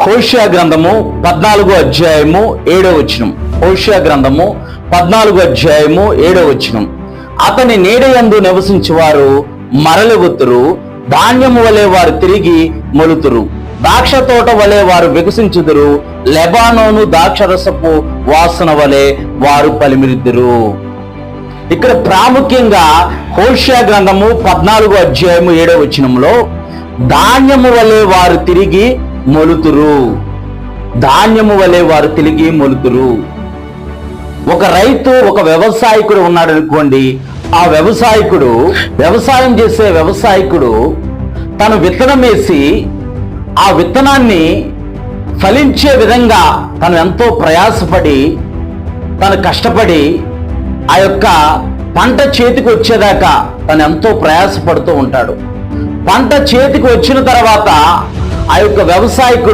హోషేయ గ్రంథము 14వ అధ్యాయము 7వ వచనం. హోషేయ గ్రంథము 14వ అధ్యాయము 7వ వచనం. అతని నీడయందు నివసించువారు మరలిగుతురు, ధాన్యము వలె వారు తిరిగి మొలుతురు, ద్రాక్ష తోట వలె వారు వికసించుదురు, లెబానోను ద్రాక్షరసపు వాసన వలె వారు పలిమిరుదురు. ఇక్కడ ప్రాముఖ్యంగా హోషేయ గ్రంథము 14వ అధ్యాయము 7వ వచనంలో ధాన్యము వలె వారు తిరిగి మొలుతురు, ధాన్యము వలె వారు తిరిగి మొలుతురు. ఒక రైతు, ఒక వ్యవసాయకుడు ఉన్నాడు అనుకోండి. ఆ వ్యవసాయం చేసే వ్యవసాయకుడు తను విత్తనం వేసి ఆ విత్తనాన్ని ఫలించే విధంగా తను ఎంతో ప్రయాసపడి, తను కష్టపడి ఆ యొక్క పంట చేతికి వచ్చేదాకా తను ఎంతో ప్రయాసపడుతూ ఉంటాడు. పంట చేతికి వచ్చిన తర్వాత ఆ యొక్క వ్యవసాయకుడు